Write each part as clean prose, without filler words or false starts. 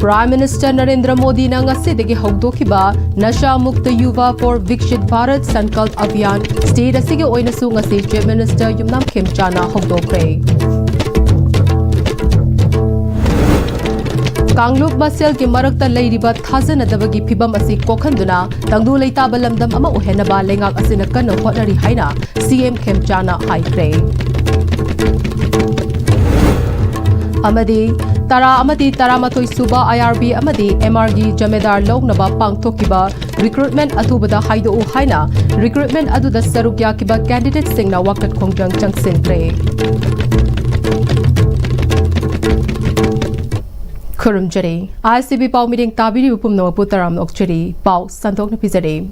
Prime Minister Narendra Modi na ngasidagi hawdokhiba Nasha Mukta Yuva for Vikshit Bharat Sankalp Abhiyan state asige oinasu ngasi Chief Minister Yumnam Khemchana hawdokre. Kanglup Masel ki marakta leiriba thajanadabagi phibam asi kokhanduna tangdu leitaba lamdam ama uhenaba lengak asina kanna hotnari haina CM Khemchana haikre. Amadi Taramatoi Suba IRB Amadi MRG Jamedar Lognaba Pangtokiba Recruitment Atubada Haido Haina Recruitment Aduda Sarugya Kiba Candidate Singna Wakat Kongjang Changsin Pre Kurum Jari ICB Pau Meeting Tabiri Upum No Putaram Okchari Pau Santok Napizare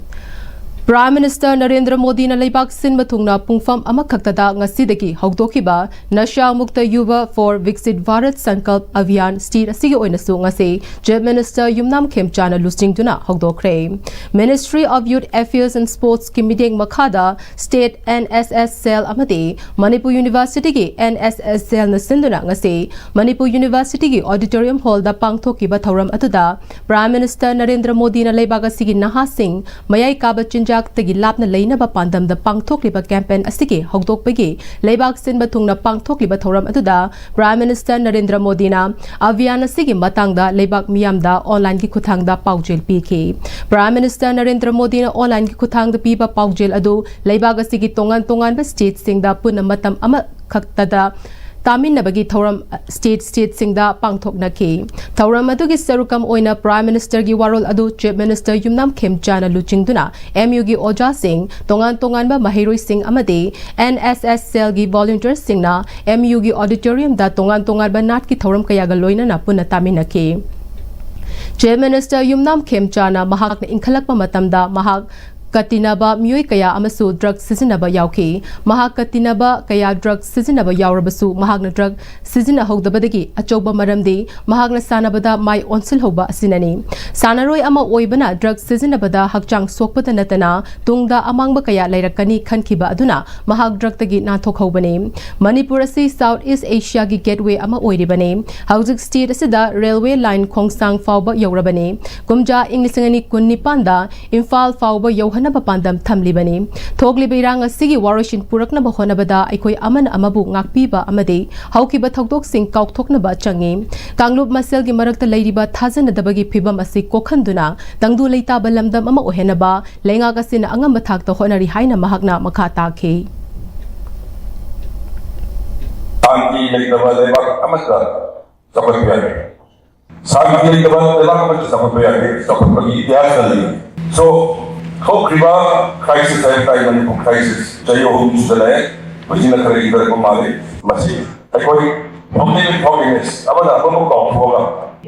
Prime Minister Narendra Modi na leibak sin matungna pungfam amakaktada ngasidagi hawdokhiba Nasha Mukta Yuva for Viksit Bharat Sankalp Abhiyan state asige oinasu ngase Chief Minister Yumnam Khemchana lusingduna hawdokre. Ministry of Youth Affairs and Sports ki meeting makhada State NSS Cell amadi Manipur University ki NSS Cell na sinduna ngase Manipur University ki Auditorium Hall da pangthokiba thauram atuda Prime Minister Narendra Modi na leibak asigi naha sing mayai kabachin tagi lapna leinaba pandam da pangthokliba campaign asigi hawdokpagi leibak sinba thungna pangthokliba thoram aduda Prime Minister Narendra Modi na Abhiyan asigi matangda leibak miyamda online ki khuthangda paujel piki. Prime Minister Narendra Modi na online ki khuthangda piba paujel adu leibak asigi tongan ba state singda punna matam ama khaktada Tamin Nabagi Thoram state singda pangthok naki. Thoram adugi sarukam oina Prime Minister gi warol adu Chief Minister Yumnam Khemchana luchingduna MU gi Oja Singh tongan ba Mahiroi Singh amadi NSS Cell gi Volunteer Singna MU gi Auditorium da tongan ba nat ki thoram kaya ga loina na punna tamin naki. Chief Minister Yumnam Khemchana mahak na inkhalakpa matamda mahak Katinaba Mui Kaya Amasu drug Sizinaba Yauki, Mahak Katinaba Kaya drug Sizinaba Yaurabasu, Mahagna drug Sizina Hogdabadagi, Achoba Maramdi, Mahagna Sanabada, my Onsil Hoba Sinani. Sanaroi Ama Oibana, drug Sizinabada, Hakchang Sokpata Natana, Tungda Amang Bakaya Lairakani Kankiba Aduna, Mahag drug Tagi Natok Manipurasi Southeast Asia Gi Gateway Ama Oiribane, Hausik State Asida, Railway Line Kongsang Fauba Yaurabane, Kumja Inglisangani Kunipanda, Infal Fauba Yohan Pandam Tamlibani, Togliba Iranga Sigi Waroshin Purakna Bahonabada, Ikoi Aman Amabu Ngakpiba Amade, Haukiba Tokdok Sing Kauk Toknaba Changi, Kanglup Masel Gimarakta Ladyba Tazan Dabagi Pibam Asik Kokanduna, Tangdu Leita Balamdam Ama Ohenaba, Lengagasin Angamatak the Honari Haina Mahagna Makata K. Santi Lekaba Leva Amasa, Sapatuyaki. Santi Lekaba Leva Amasa Sapatuyaki, Sapatuyaki. So, Kriba crisis and Manipur crisis, Jayo Musale, which in the Karika Komali, Masi. I call it holiness. Amana Homo Proga.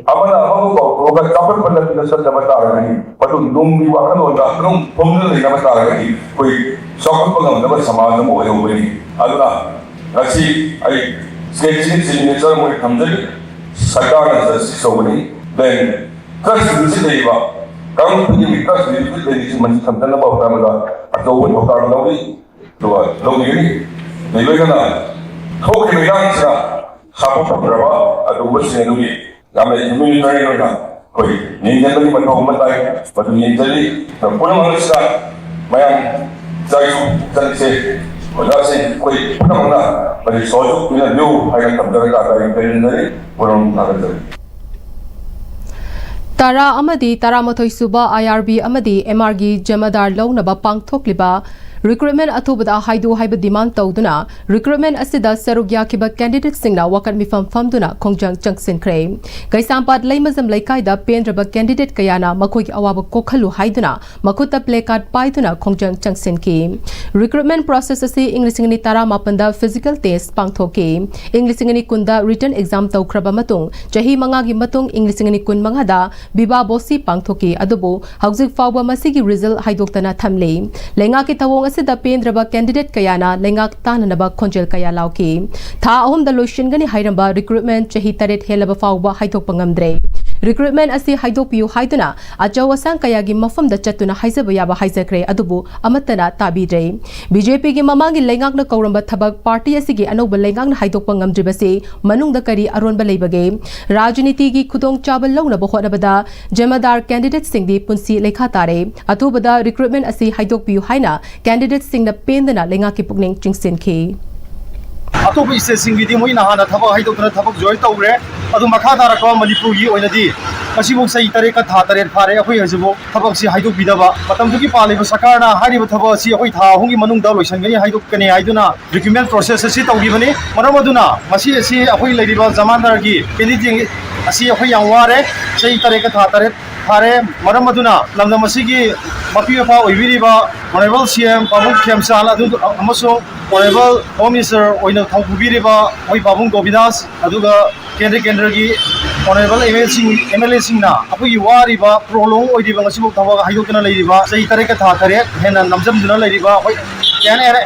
Amana Homo Proga, Kappa Panasa Namatari, but to Lumbi Wakano, Num, Pomel Namatari, we Sokapam, never Samadam or Elway. Aduna, Nasi, I sketch it in the ceremony comes in, Satan as so many, then trust the Deva. Kami punya mikas di situ dari sini sampai nama orang ada atau orang lain dua ini nilai kana kau kira siapa berapa atau bersih ini kami ini nilai kana kau ini jadi mana orang matai betul ini jadi punya manusia bayang saya sih kau mana beri soal punya new hari kerja kata yang dari orang ada Tara Amadi Taramatoi Suba IRB Amadi MRG Jamadar Lognaba Pangthokliba Recruitment Atubada Haidu Haiba demand Toduna Recruitment Asida Sarugya Kiba Candidate Singna Wakat Mifam Famduna Kongjang Changsin Kray Kaisampat Laimazam Laikaida Pendraba Candidate Kayana Makoi Awaba Kokhalu Haiduna Makuta Placard Paiduna Kongjang Changsin Ki Recruitment Process Asi Englishingani Tara Mapanda Physical Test Pangthoki Englishingani Kunda Written Exam Taukraba Matung Jahi Mangagi Matung Englishingani Kun Mangada Biba Bosi Pangthoki Adubu Hauzik Fauba Masigi Result Haidoktana Thamle Lenga Ki Tawong Asida Pendraba Candidate Kayana Lengak Tananaba Konjel Kaya Lauki Tha Ahom da Lotion Gani Hairamba Recruitment Chahi Taret Helaba Fauba Haidok Pangamdre recruitment asi haidokpiu haiduna achaw asang kayagi mafamda chatuna haizaba yaba haizakre adubu amatana tabidre BJP gi mamangi leingakna kauramba thabak party asigi anoba leingakna haidokpa ngamdribase manungda kari aronba leibage rajniti gi khudong chabal lawna bohonabada jamadar candidate singdi punsi lekha tare atubada recruitment asi haidokpiu haina candidate singna pendana leingaki pukning chingsinki अतोप state की मोई नहाना थबक हाइदोकना थबक join तौरे अदु मखा तारक मणिपुर की ओइनदी असिबो सही तरे का था तरे फारे अखोई हजबो थबक सि हाइदोक बिदबा मतमदुगी पालिबो सरकारना हारिबो थबक सि अखोई था हुंगी मनुंग दा लोइसनगनी हाइदोक कने हाइदुना रिक्रूटमेंट प्रोसेस असि तौगिबनी मरमदुना मसि असि अखोई लेरिबा जमानदार की कैंडिडेट असि अखोई यां वारे सही तरे का था तरे फारे मरमदुना लमदम असि मपी मफा ओइबिरिबा ऑनरेबल सीएम पाबुंग खेमसाल ऑनरेबल होम मिनिस्टर ओइना थाउबिरिबा ओइ पाबुंग गोविदास अदुगा केंद्र की ऑनरेबल एमएलए सिंगना अखोई वारिबा प्रोलोंग ओइदिबा ngasibu thaba haidokna leiriba sei tareka tha tare hena namjamduna leiriba hoi KNR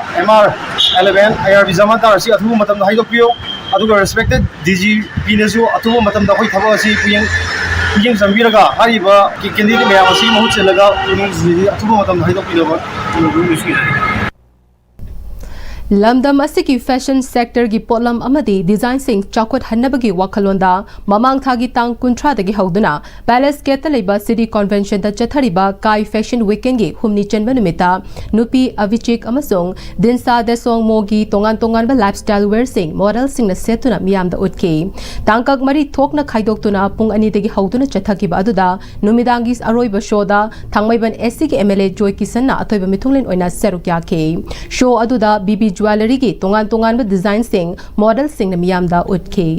11 IRB zamantar si athu matam haidokpio aduga respected DGP nesu athu matam da hoi thaba si puyeng sambiraga hariba ki candidate mayam si mahut chelaga athu matam haidokpidaba Lamdam asiki fashion sector gi potlam amadi design sing chakot hannabagi wakhalonda mamang thagi tang kuntra dagi hauduna palace keta leiba city convention da chathariba kai fashion weekend gi humni chenba numita nupi avichik amasong dinsa de song mogi tongan ba lifestyle wear sing model sing na setuna miyam da utki tangkak mari thokna khaidoktuna pung ani dagi hauduna chathaki ba aduda numidangi aroiba show da thangmaiban SC ki MLA Joy Kisan na atoiba mitunglen oina serukya ke show aduda BB jewellery की तोंगान design Singh model Singh मियामदा उठके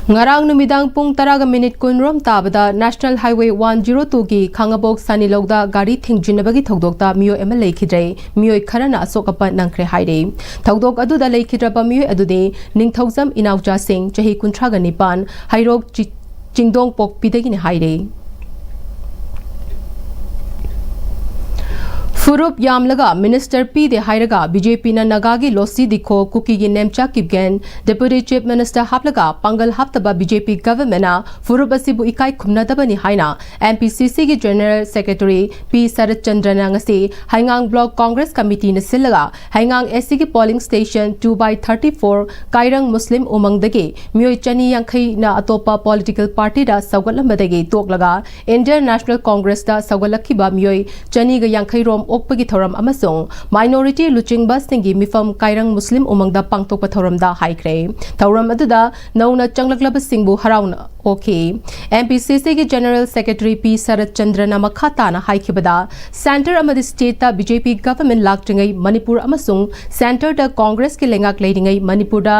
ngarang numidang pung taraga minute kunrom tabada national highway 102 gi khangabok sanilogda gari thingjinabagi thogdokta miyo ema lekhidre miyo kharana asokapa nangkhre haire thogdok adu da lekhidraba miyo adude ningthogjam inauja singh chahi kuntraga nipan hairok chingdong pok pidagi ni haire Furup Yamlaga Minister P. De Hairaga BJP na Nagagi Losi Dikho Kuki gi Nemcha Kipgen Deputy Chief Minister Haplaga Pangal Haptaba BJP government na Furup asibu ikai khumnadaba ni haina MPCC gi General Secretary P. Sarat Chandra ngasi Haingang Block Congress Committee na silaga Haingang SC gi polling station 2/34 Kairang Muslim Umang dagi Miyoi Chani Yankhai na atopa political party da Saugatlambadagi toklaga Indian National Congress da Saugalakhiba Miyoi Chani ga Yankhai rom okpagi thoram amasong minority luchingba singi mifam kairang muslim umangda pangtokpa thoramda haikre thoram aduda nauna changlaklaba singbu harauna okay MPCC gi general secretary P Sarat Chandra na makhata na haikibada center amadi state ta BJP government laktingai manipur amasong center da congress ki lengak leidingai manipur da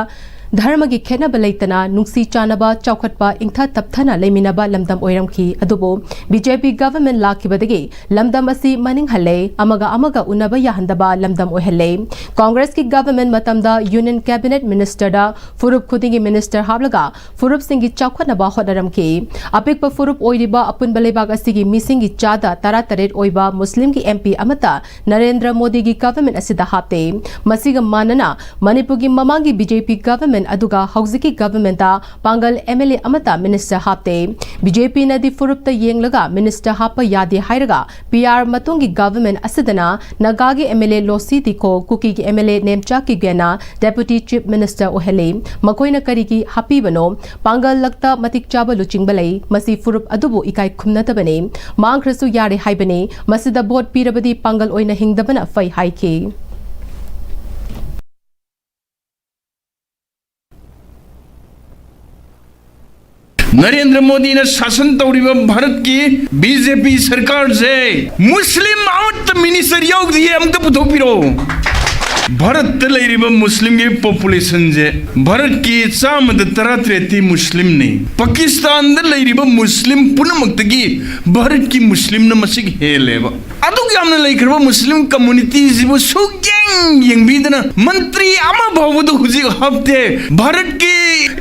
धर्म की खेनब लेतना नुक्सी चानबा चौखटपा इंथा तपथना लेमिनबा लमदम ओइरमखी अदुबो BJP government लाखिबदगी लमदम असि मनिंग हल्ले अमगा उनबा याहंदबा लमदम ओहल्ले कांग्रेस की government मतमदा union cabinet minister दा फुरुप खुदिंगी minister हाबलगा फुरुप सिंगी चौखटनबा होदरमखी अपिकपा फुरुप ओइरिबा अपुन बलेबाग असिगी मिसिंगी चादा तरा तरेट ओइबा मुस्लिम की MP अमता Narendra Modi की गवर्नमेंट असिदा हापते मसिगा मानना मणिपुर की ममांगी BJP government aduga hauziki government ta pangal MLA amata minister hapte BJP na di furup ta yenglaga minister hapa yadi hairaga PR matungi government asidana nagagi MLA losi dikho kuki gi MLA nemcha ki gena deputy chief minister ohele makoina karigi happy bano pangal lakta matik chaba luching balai masi furup adubu ikai khumna tabane mangkhrasu yare haibane masida vote pirabadi pangal oina hingdabana fai haiki Narendra Modi ने शासन तौरीबा भारत की BJP सरकार से मुस्लिम out minister योग दिए अमत पुथोपिरो भारत लेरिबा मुस्लिम की population जे भारत की चामद तरात्रेती मुस्लिम ने पाकिस्तान द लेरिबा मुस्लिम पुनमक्तगी भारत की मुस्लिम न मसिक हेलेबा अदुग यामना लेखरबा मुस्लिम कम्युनिटी जिबो सुगेंग यंगबीदना मंत्री अमा भावदु हुजिक हफ्ते भारत की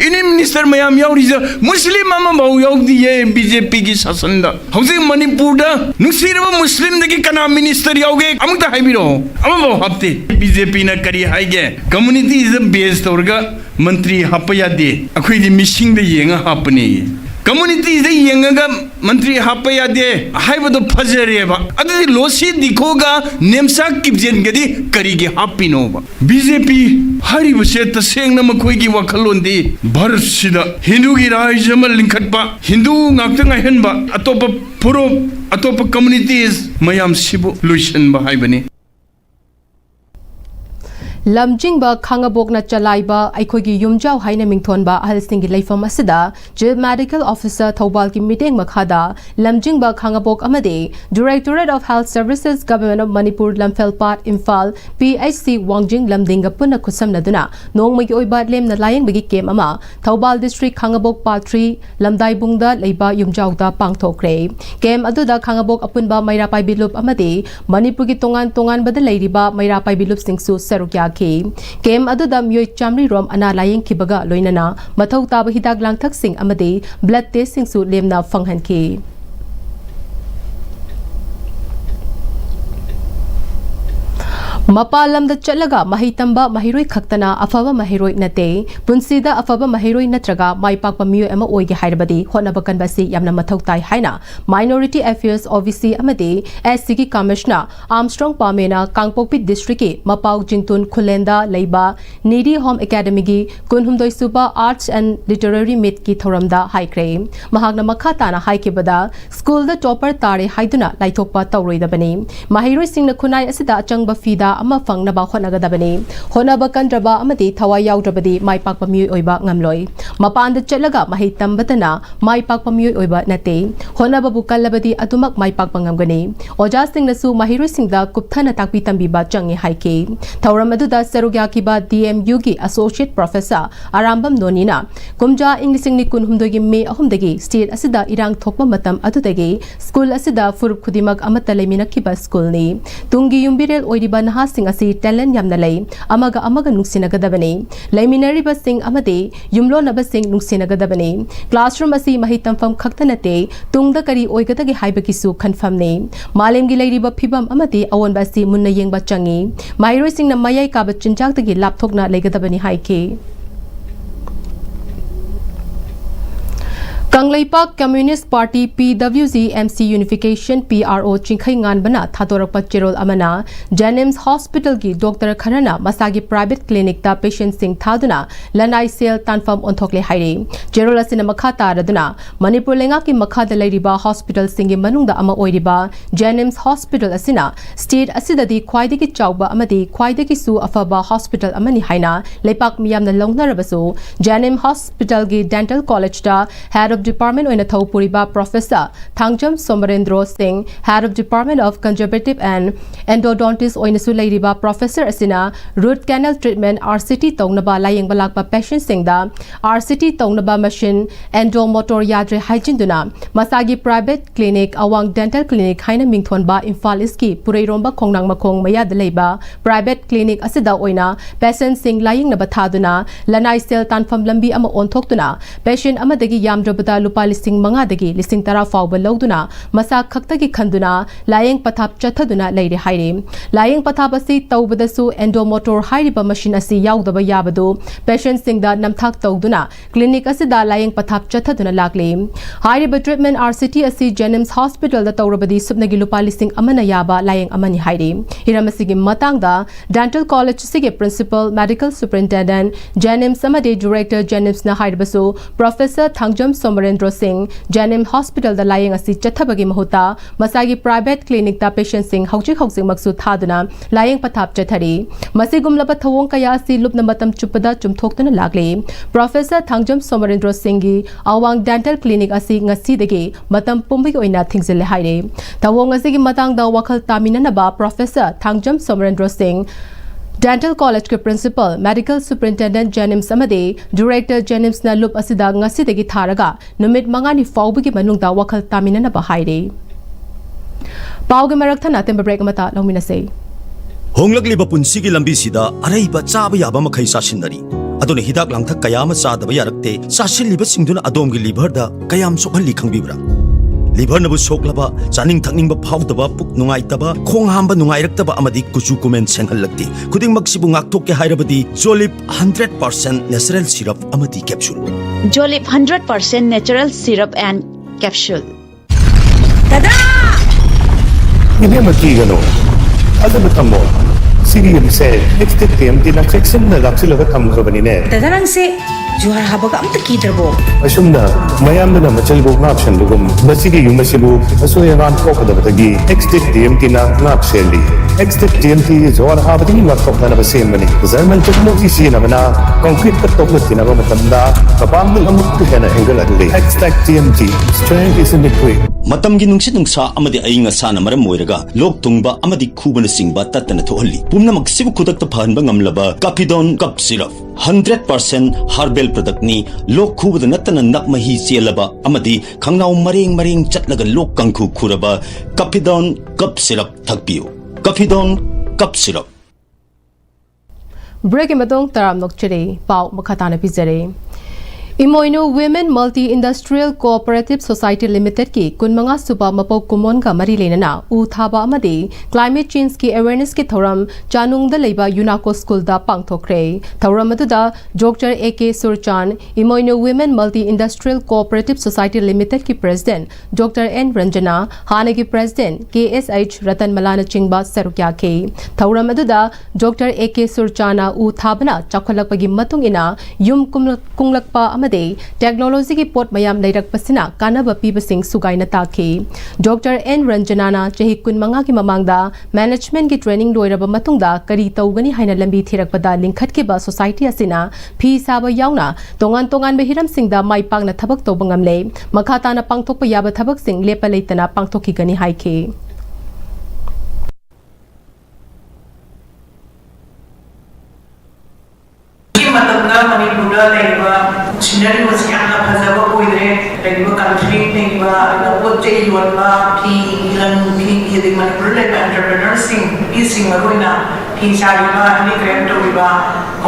इन मिनिस्टर मयाम यावरिजा मुस्लिम अमा भाव यावदिये बीजेपी की शासन दा हुजिक मणिपुर दा नुसिरबा मुस्लिम दगी कना मिनिस्टर यावगे अमुता हाइबिरो अमा भाव हफ्ते बीजेपी ना करी हाइगे कम्युनिटी इज बेस्ड तौरगा मंत्री हाप यादे अखोइदि मिसिंग दे येंगा हापने कम्युनिटी से यंगा मंत्री हाप यादे हाइबदो फजरेबा अदि लोसी दिखोगा नेमसा किबजेनगदी करीगे हापिनोबा बीजेपी हरिबसे तसेंगना मखोइगी वखलोंदी भारत सिदा हिंदू की राज्य में लिंखटबा Hindu ngakta ngahenba atopa puro atopa communities mayam sibu luisenba haibani lamjingba khangabokna chalaiba aikhogi yumjau haina mingthonba ahalsingi leifam asida chief medical officer thobal ki meeting makhada lamjingba khangabok amade directorate of health services government of manipur lamphel part imphal phc wangjing lamdinga punna khusamnaduna nongmagi oiba lemna layingbagi kem ama thobal district khangabok part 3 lamdai bungda leiba yumjauda pangthokre kem aduda khangabok apunba maira pai bilup amade manipur ki tongan tongan bada leiriba maira pai bilup singsu sarukya केम अदुदा म्योय चामरी रोम अना लायेंग खिबगा लोइनना मथौ ताब हिदाक लांगथक सिंग अमदे blood test सिंगसु Lemna फंगहनखि मपालम the चलगा मही तंबा महिरोय खक्तना अफबा महिरोय नते पुंसीदा अफबा महिरोय नत्रगा माइपाकपा मियो एमा ओइगे हाइरबदी होनबा कनबसी यामना मथौ ताई हाइना minority affairs Owaisi अमदे SC की commissioner Armstrong पामेना Kangpokpi district के मपाउ जिंगतुन खुलेंदा लेबा needy home academy की कुनहुमदोय सुबा आर्ट्स एंड लिटरेरी मीट की थौरमदा हाइक्रे महागना मखा ताना हाइकेबदा स्कूल द टॉपर तारे हाइदुना लाइथोकपा तौरोइदबनी महिरोय सिंगना खुनाय असिदा अचंगबा फीदा अमा फंगनबा होनगदबनी होनबा कंद्रबा अमदि थवा याउद्रबदी माइपाकपा मियोय ओइबा ngamloi मपान द चलगा मही तंबतना माइपाकपा मियोय ओइबा नते होनबा बुकलबदी अदुमक माइपाकपा ngamgani ओजा सिंगनसु महिरोय सिंगदा कुपथना ताकपी तंबीबा चंगे हाइके थौरम अदुदा सरुग्या किबा DMU की एसोसिएट प्रोफेसर आरामबम नोनीना कुमजा इंग्लिसिंगनि कुनहुमदोगी मे अहुमदगी स्टेट असिदा इरांग थोकपा मतम अदुदगी स्कूल असिदा फुरुप खुदिमक अमता लेमिनकिबा स्कूलनी तुंगी युम्बिरेल ओइरिबा नहा सिंग असि टैलेंट यामना लई अमगा नुक्सिनगदबनी लेमिनरिबा सिंग अमदे युमलोनबा सिंग नुक्सिनगदबनी क्लासरूम असि मही तंफम खक्तनते तुंगदा करी ओइगदगे हाइबकिसु खनफमने मालेमगी लैरिबा फिबम अमदे अवोनबा असि मुन्ना येंगबा चंगी माइरोय सिंगना मयाई काबा चिंजाकदगे लापथोकना लेगदबनी हाइके Kangleipak communist party PWG MC unification PRO चिंखै nganbana थादोरकपा चेरोल अमना जेनिम्स हॉस्पिटल की डॉक्टर खरना मसागी प्राइवेट क्लिनिक ता पेशेंट सिंग थादुना लनाई सेल तानफम ओंथोकले हाइरे चेरोल असिना मखा तारदुना मणिपुर लेंगा की मखा द लैरिबा हॉस्पिटल सिंगी मनुंगदा अमा ओइरिबा जेनिम्स हॉस्पिटल असिना स्टेट असिददी ख्वाइदगी चाउबा अमदी ख्वाइदगी सु अफबा हॉस्पिटल अमनि हाइना लेपाक मियामना लौंगनरबसु जेनिम हॉस्पिटल की डेंटल कॉलेज दा head Department oina thawpuriba Professor Thangjam Somarendra Singh, Head of Department of Conservative and Endodontist oina su leiriba Professor asina root canal treatment RCT tongnaba layengba lakpa patient singda RCT tongnaba machine endomotor yadre hygiene masagi private clinic awang dental clinic haina mingthonba Imphal East ki pureiromba khongnang makhong maya leiba private clinic asida oina patient sing laying na bathaduna lanai sel tanfam lambi ama onthokduna patient amadagi yamdrabada lupa listing mangadagi listing tara fawba lawduna masa khaktagi khanduna layeng pathap chathaduna leire haire layeng pathap asi tawbadasu endomotor hairiba machine asi yaudaba yabadu patient singda namthak tawduna clinic asida layeng pathap chathaduna lakle hairiba treatment RCT asi Jenims Hospital da tawrabadi subnagi lupa listing amana yaba layeng amani haire hiramasigi matangda dental college sige principal medical superintendent Jenims amade director Jenims na hairibasu Professor Thangjam Somarendra Singh Janim Hospital da layeng asi chathabagi mahuta masagi private clinic da patient sing hauji maksu thaduna layeng pathap chathari masigumlaba thawong kaya asi lupna matam chupada chumthoktuna lagle Professor Thangjam Somarendra Singh gi awang dental clinic asi ngasi dege matam pumbi oina thingzile haire thawong asi gi matang da wakhal taminana ba Professor Thangjam Somarendra Singh Dental College के Principal Medical Superintendent Jenims amade Director Jenims na loop asida ngasidagi tharaga numit mangani fawbigi manungda wakhal taminana ba haire pawge marak thana temba break mata lomina sei Honglakliba punsigi lambi sida araiba chaba yaba makhai sasinari aduna hidak langthak kayama chadaba yarakte sasilliba singduna adomgi liver da kayam sokhalli khangbibra liver nabu soklaba chaning thakningba phawdaba puk nungaitaba khong hamba nungairaktaba amadi kuchu kumen senghallakti khuding maksibu ngakthokke hairabadi Jolip 100% natural syrup amadi capsule Jolip 100% natural syrup and capsule. Ini magigano. Ada betamo. Siri bisa next time tina section na lapsi laga tham karbani ne. Tadarang se juhar habaga amta kiderbo. Asumna mayam na machal bok na option lugum. Basigi yung masibu aso yaman ko kada batagi. Next time tina na seli. Next time juhar habati ni makok na basem mani. Zaman tukmo isi na bana concrete katok na tina ba matanda. Kapam ng amuk tuhena angle adli. Next TMT strength is in the quick. Matamgi nungsit nungsa amadi ainga sana maram moiraga lok tungba amadi khubana singba tatana thohalli pumna magsibu khudakta phanba ngamlaba Capidon cup syrup 100% herbal product ni lok khubada natana nakmahi chelaba amadi khangnau mareng chatlaga lok kangkhu khuraba Capidon cup syrup thakpiu Capidon cup syrup Break matong taram nokchire pau makhatana pizare Imoino Women Multi-Industrial Cooperative Society Limited ki kunmanga suba mapau kumon ka mari lenana u thaba amadi climate change ki awareness ki thoram chanung da leiba UNACO school da pangthokre thoram aduda Dr. AK Surchan Imoino Women Multi-Industrial Cooperative Society Limited ki president Dr. N Ranjana Hana ki president KSH Ratan Malana chingba sarukya ke thoram aduda Dr. AK Surchana u thabana chakhalakpagi matung ina yum kunglakpa technology ki pot mayam leirak pasina kanaba pibasing sugaina takhi Dr. N Ranjanana chahi kunmanga ki mamangda management ki training loiraba matungda kari taugani haina lambi thirakpada lingkhat ki ba society asina phi saba yauna tongan behiram singda mai pangna thabak tobangamle makhata na pangthokpa yaba thabak sing lepa leitana pangthokhi gani haike Manipura laiba scenario was yana phajaba koidre laiba conflict laiba na poche yonba phi ilan phi yedi Manipura laiba entrepreneur sing ising maroina phi sariba ni create toiba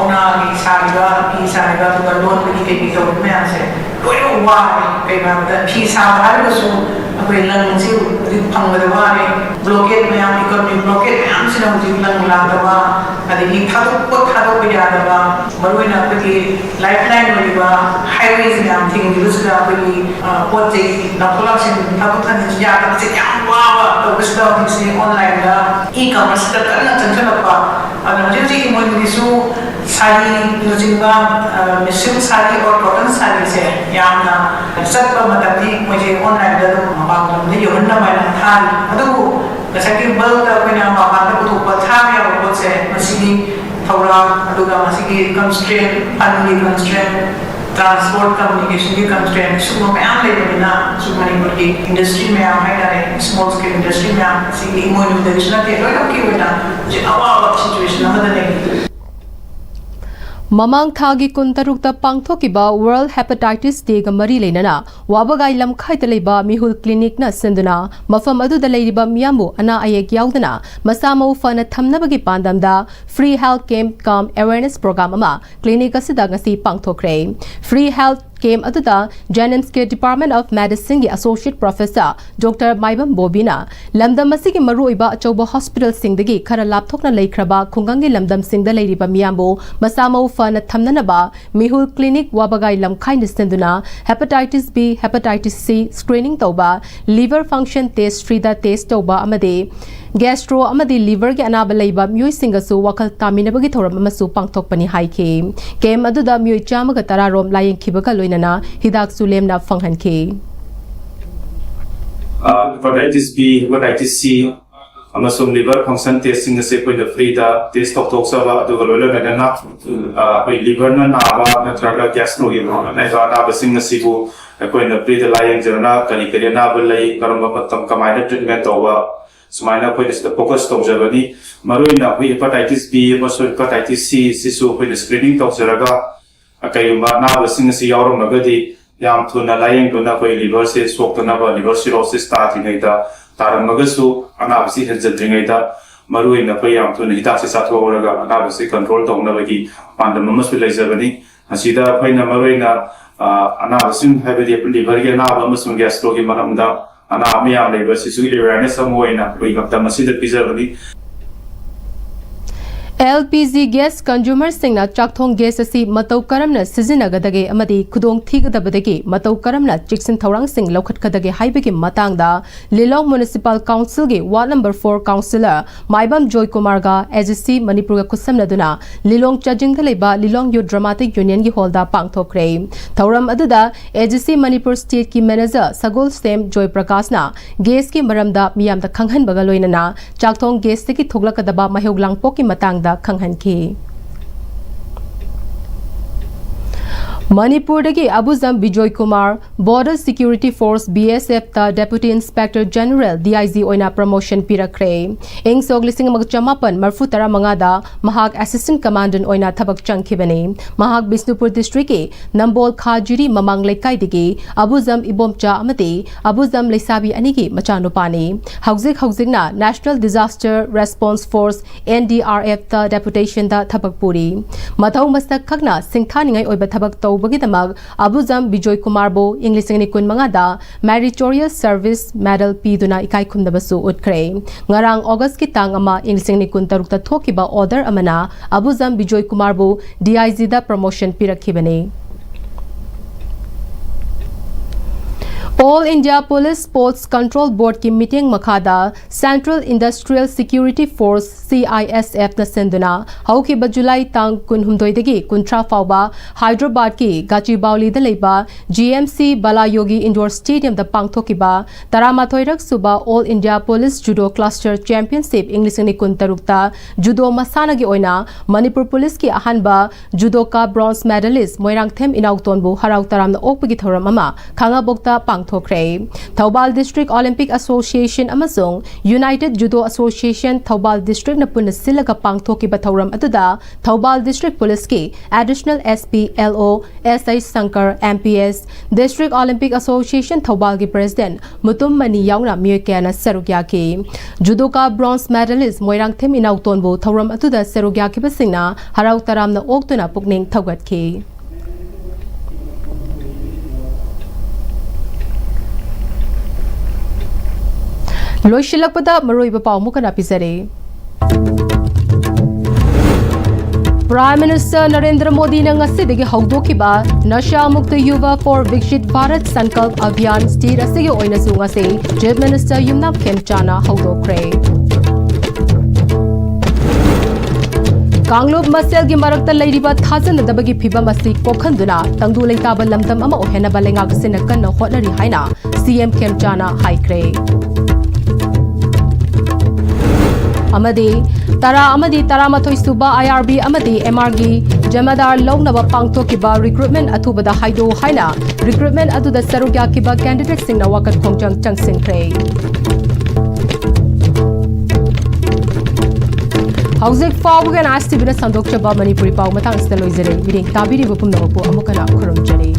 ona ni sariba phi sariba to loan ni ke bi to me ase loyo wa kai ba da phi sariba so apoi lan si phangba wa ni blockade me am economic blockade me am sina ji lan la da ba adi ni thado bi ya da ba maroina apoi lifeline waliba highways me am thing use da apoi poche na collection thado kan ji ya da se ya wa to bisda ni online da e-commerce da kana chanchana pa ana ji mo ni su sari lojinga machine sari और cotton sari से यामना सब पर मतलब मुझे online दे दो मांगो मुझे यो ना मैं था अदो जैसे कि बल का कोई ना मांगो तो पता है वो कुछ है मशीनी थोड़ा अदो का मशीनी constraint funding constraint transport communication की कंस्ट्रेंट सुबह में आम ले लेना सुबह मणिपुर की इंडस्ट्री में आम है ना स्मॉल स्केल इंडस्ट्री में आम सीधी इमोनियम देशना के तो लोग क्यों ना जो आवाज़ सिचुएशन हमें नहीं Mamang thagi kuntarukta pangthokiba World Hepatitis Day ga mari leinana wabagai lamkhai da leiba mihul clinic na senduna mafam adu da leiba miyamu ana ayek yaudana masamo fana thamnabagi pandamda free health camp kam awareness program ama clinic asida ngasi pangthokre free health came aduda Jennings ke Department of Medicine gi Associate Professor Dr. Maibam Bobina lamdam masigi maruiba achoba hospital singdagi khara lapthokna leikraba khungangi lamdam singda leiriba miyambo masamo fana thamnanaba mihul clinic wabagai lamkhai nisenduna hepatitis B hepatitis C screening toba liver function test frida test toba amade gastro amadi liver gi anaba leiba myoi singasu wakal taminabagi thoram amasu pangthokpani haike kem aduda myoi chamaga tararom layeng khibaga loinana hidak sulem na fanghanke hepatitis B hepatitis C amasung liver function testing se point of frida test tok sa ba du galo na na koi liver na na ba na traga gastro gi na ga na basing se bu koi na frida layeng jana kali kali na ba lai karam ba tam kamai treatment towa Sumaina koi is the focus to Germany. Maruina koi hepatitis B, maso hepatitis C, sisu koi the screening to Zeraga. Akayuma na basing si yaurum nagadi yam to na lying to na koi liver se swok to na ba liver cirrhosis starting ita taram magasu ana basi hedzadring ita ꯃꯔꯨꯑꯣꯏꯅ ꯑꯩꯈꯣꯏ ꯌꯥꯝ ꯊꯨꯅ ꯍꯤꯗꯥꯛꯁꯦ ꯆꯥꯊꯣꯛꯑꯒ ꯑꯅꯥꯕꯁꯤ control ꯇꯧꯅꯕꯒꯤ ꯄꯥꯟꯗꯝ ꯑꯃꯁꯨ ꯂꯩꯖꯕꯅꯤ ꯑꯁꯤꯗ ꯑꯩꯈꯣꯏꯅ ꯃꯔꯨꯑꯣꯏꯅ ꯑꯅꯥꯕꯁꯤꯡ ꯍꯥꯏꯕꯗꯤ ꯂꯤꯚꯔꯒꯤ ꯑꯅꯥꯕ ꯑꯃꯁꯨꯡ ꯒ꯭ꯌꯥꯁꯇ꯭ꯔꯣꯒꯤ ꯃꯔꯝꯗ ꯑꯅꯥꯕ ꯃꯌꯥꯝ ꯂꯩꯕꯁꯤꯁꯨ ꯑꯦꯋꯦꯌꯔꯅꯦꯁ ꯑꯃ ꯑꯣꯏꯅ ꯑꯩꯈꯣꯏ ꯃꯇꯝ ꯑꯁꯤꯗ ꯄꯤꯖꯕꯅꯤ LPG gas consumer singna chakthong gas asi matau karamna sizinnagadage amadi khudong thigadabadagi matau karamna chiksin thorang sing lokhatkadage haibagi matangda Lilong Municipal Council ge Ward number 4 councillor Maibam Joy Kumar ga AGC Manipur ga kusamnaduna Lilong chajing leba Lilong Youth Dramatic Union gi holda pangthokre thoram aduda AGC Manipur State ki manager Sagol Stem Joy Prakash na gas ki maramda miyamda khanghan baga loinana chakthong gas ki thoglakadaba mahoglang pok ki matang khanghan ki Manipur dagi Abuzam Bijoy Kumar Border Security Force BSF ta Deputy Inspector General DIG oina promotion pirakre eng soglising magchamapan marfu tara mangada mahak Assistant Commandant oina thabak changkhibani mahak Bisnupur District ke Nambol Khajiri mamang lekai digi Abuzam Ibomcha amati Abuzam Leisabi anigi machanupani haujik na National Disaster Response Force NDRF ta deputation da thabak puri mathau mastak khakna singthaningai oiba thabak bagidamag Abuzam Bijoy Kumar bo English ni kun mangada Meritorious Service Medal piduna ikai khumdabasu utkre ngarang August ki tang ama English ni kun tarukta thokiba order amana Abuzam Bijoy Kumar bo DIG da promotion pirakhibani All India Police Sports Control Board ki meeting makhada Central Industrial Security Force CISF na senduna hauki ba July tang kunhumdoi dagi kuntra fauba Hyderabad ki Gachibowli da leiba GMC Balayogi Indoor Stadium da pangthoki ba taramatoirak suba All India Police Judo Cluster Championship English ni kun tarukta judo masana gi oina Manipur Police ki ahanba judoka bronze medalist Moirang Them Inauton bu harau taram na okpagi thoram ama khanga bokta pangthokre Thaubal District Olympic Association amasung United Judo Association Thaubal District na punna silaga pangthoki ba thoram atuda Thaubal District Police ki Additional SP LO SI Sankar MPS District Olympic Association Thaubal ki President Mutum Mani yauna miyekana serugya ki judoka bronze medalist Moirang Them Inauton bu thoram atuda serugya ki basingna harau taram na oktuna pukning thaugat ki Loishilakpada Maroiba Paumukana Pizare Prime Minister Narendra Modi nangasidagi haudokiba Nasha Mukta Yuva for Vikshit Bharat Sankalp Abhiyan State asigi oina sungase Chief Minister Yumnap Khemchana haudokre Kanglub Masel gi marakta leiriba thajanadabagi phibam asi kokhanduna tangdu leitaba lamdam ama ohena balenga gisina kanna hotnari haina CM Khemchana haikre Amadi Taramathoi Suba IRB Amadi MRG Jamadar Lognaba Pangthokiba Recruitment Atubada Haido Haina Recruitment Atuda Sarugya Kiba Candidate Singna Wakat Khongjang Changsingkre Haujik Fawgan ISTV na Sandokchaba Manipuri Pau Matang Steloizere Meeting Tabiri Bupum Nawapu Amukana Khurumjari